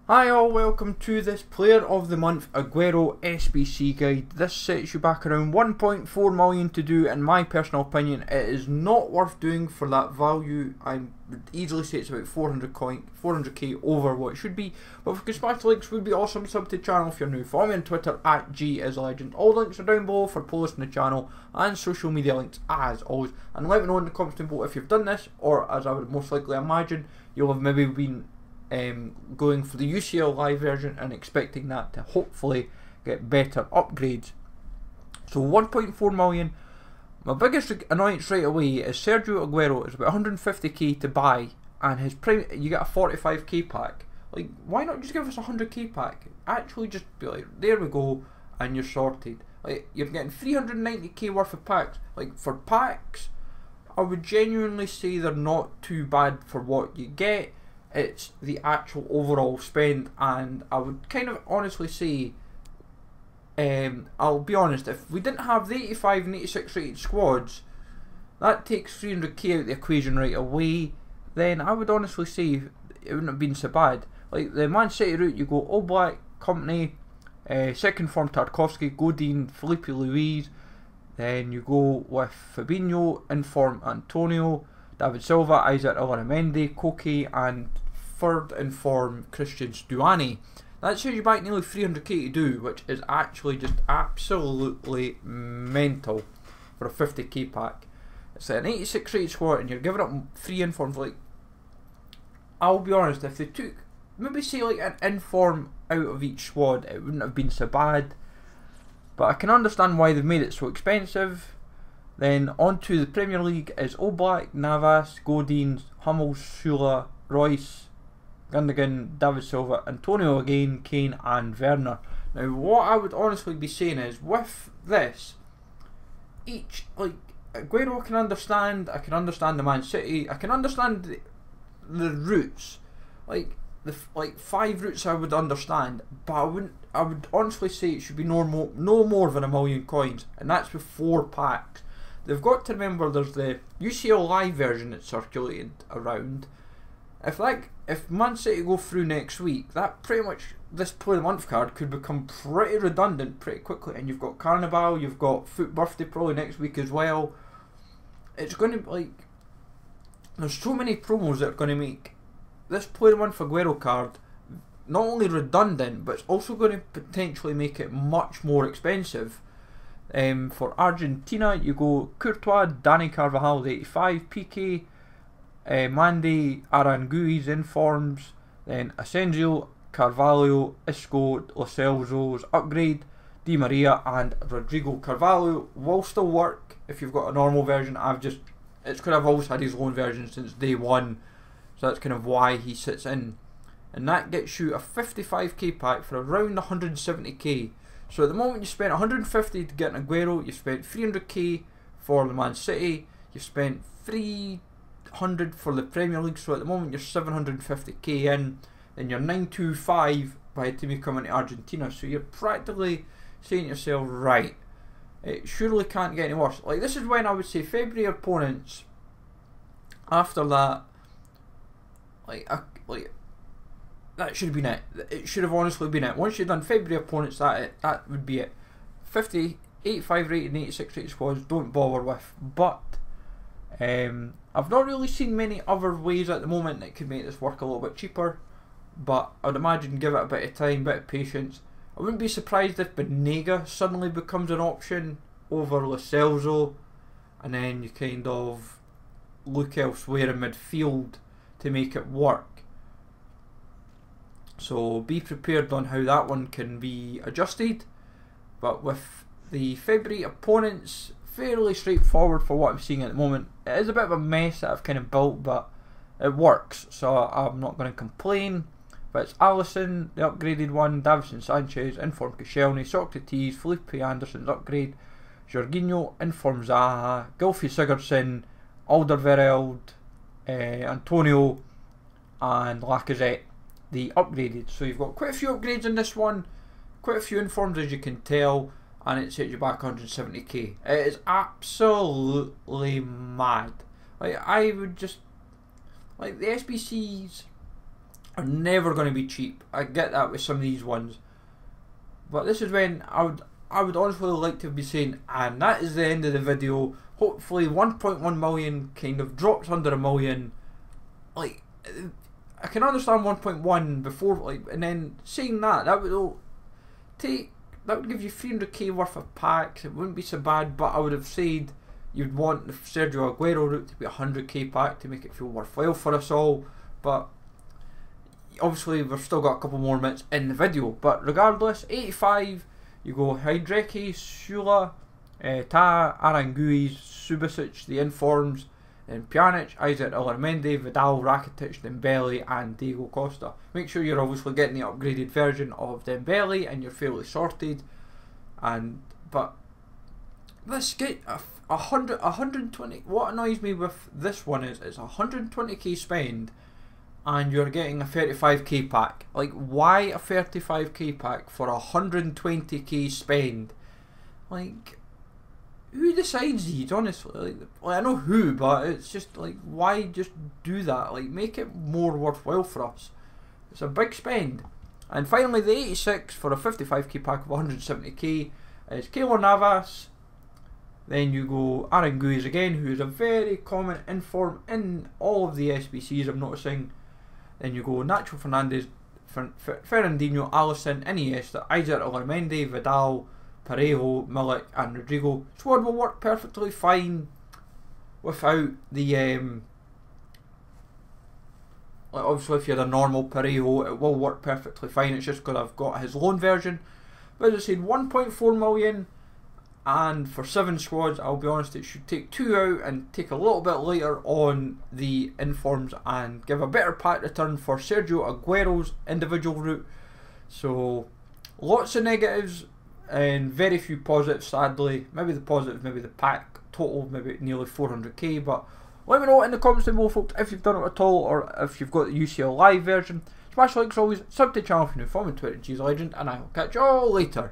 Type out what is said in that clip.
Hi all, welcome to this Player of the Month Aguero SBC guide. This sets you back around 1.4 million to do. In my personal opinion, it is not worth doing for that value. I would easily say it's about 400k over what it should be. But if you could smash the links, would be awesome. Sub to the channel if you're new. Follow me on Twitter at @GIsLegend. All links are down below for playlists on the channel and social media links as always. And let me know in the comments below if you've done this, or as I would most likely imagine, you'll have maybe been going for the UCL live version and expecting that to hopefully get better upgrades. So 1.4 million. My biggest annoyance right away is Sergio Aguero is about 150k to buy, and his you get a 45k pack. Like, why not just give us a 100k pack? Actually just be like, there we go, and you're sorted. Like, you're getting 390k worth of packs. Like, for packs, I would genuinely say they're not too bad for what you get. It's the actual overall spend, and I would kind of honestly say, I'll be honest, if we didn't have the 85 and 86 rated squads, that takes 300k out of the equation right away. Then I would honestly say it wouldn't have been so bad. Like the Man City route, you go Oblak, Company, second form Tarkowski, Godin, Felipe Luis. Then you go with Fabinho, inform Antonio, David Silva, Isaac Illaramendi, Koke, and third in form Christian Stuani. That sets you back nearly 300k to do, which is actually just absolutely mental for a 50k pack. It's an 86 rated squad and you're giving up 3 informs. Like, I'll be honest, if they took maybe say like an inform out of each squad, it wouldn't have been so bad. But I can understand why they've made it so expensive. Then on to the Premier League is Oblak, Navas, Godin, Hummels, Sula, Royce, Gundogan, David Silva, Antonio again, Kane and Werner. Now what I would honestly be saying is, with this, each, like, Aguero I can understand the Man City, I can understand the routes, like the 5 routes I would understand, but I would honestly say it should be no more than 1 million coins, and that's with 4 packs. They've got to remember there's the UCL live version that's circulated around. If Man City go through next week, that pretty much, this Player of the Month card could become pretty redundant pretty quickly. And you've got Carnival, you've got Foot Birthday probably next week as well. It's going to be like, there's so many promos that are going to make this Player of the Month Aguero card not only redundant, but it's also going to potentially make it much more expensive. For Argentina, you go Courtois, Dani Carvajal, the 85, Piqué, Mandy, Aranguiz informs, then Asensio, Carvalho, Isco, Lo Celso's upgrade, Di Maria and Rodrigo. Carvalho will still work if you've got a normal version. It's because I've always had his loan version since day one, so that's kind of why he sits in. And that gets you a 55k pack for around 170k. So at the moment you spent 150 to get an Aguero, you've spent 300k for the Man City, you've spent 300 for the Premier League, so at the moment you're 750k in, then you're 925 by the time you come into Argentina, so you're practically saying to yourself, right, it surely can't get any worse. Like, this is when I would say February opponents, after that, that should have been it. It should have honestly been it. Once you've done February opponents, that would be it. 50, 85 rated and 86 rated squads, don't bother with. But I've not really seen many other ways at the moment that could make this work a little bit cheaper. But I would imagine give it a bit of time, a bit of patience. I wouldn't be surprised if Banega suddenly becomes an option over Lo Celso, and then you kind of look elsewhere in midfield to make it work. So be prepared on how that one can be adjusted. But with the February opponents, fairly straightforward for what I'm seeing at the moment. It is a bit of a mess that I've kind of built, but it works, so I'm not going to complain. But it's Alisson, the upgraded one, Davison Sanchez, inform Koscielny, Socrates, Felipe Anderson's upgrade, Jorginho, inform Zaha, Gylfi Sigurdsson, Alderweireld, Antonio and Lacazette, the upgraded. So you've got quite a few upgrades in this one, quite a few informs as you can tell, and it sets you back 170k. It is absolutely mad. Like, I would just, like, the SBCs, are never going to be cheap. I get that with some of these ones, but this is when I would honestly like to be saying, and that is the end of the video. Hopefully 1.1 million kind of drops under a million. Like, I can understand 1.1 before, like, and then saying that would give you 300k worth of packs. It wouldn't be so bad, but I would have said you'd want the Sergio Aguero route to be a 100k pack to make it feel worthwhile for us all. But obviously we've still got a couple more minutes in the video. But regardless, 85, you go Hibernian, Sula, Ta, Aranguiz, Subasic, the informs, then Pjanic, Isaac Illarmendi, Vidal, Rakitic, Dembele and Diego Costa. Make sure you're obviously getting the upgraded version of Dembele and you're fairly sorted. But let's get 120. What annoys me with this one is it's 120k spend and you're getting a 35k pack. Like, why a 35k pack for 120k spend? Like, who decides these, honestly? Like, I know who, but it's just like, why just do that? Like, make it more worthwhile for us. It's a big spend. And finally, the 86 for a 55k pack of 170k is Keylor Navas. Then you go Aranguiz again, who is a very common inform in all of the SBCs, I'm noticing. Then you go Nacho Fernandez, Fernandinho, Alisson, Iniesta, Isaac Illarmendi, Vidal, Parejo, Milik and Rodrigo. Squad will work perfectly fine without the like, obviously if you had a normal Parejo it will work perfectly fine. It's just because I've got his loan version. But as I said, 1.4 million, and for 7 squads, I'll be honest, it should take 2 out and take a little bit later on the informs and give a better pack return for Sergio Aguero's individual route. So lots of negatives and very few positives, sadly. Maybe the positives, maybe the pack total, maybe nearly 400k. But let me know in the comments below, folks, if you've done it at all or if you've got the UCL live version. Smash like as always, sub to the channel if you're new, follow me on Twitter, GZLegend, and I will catch you all later.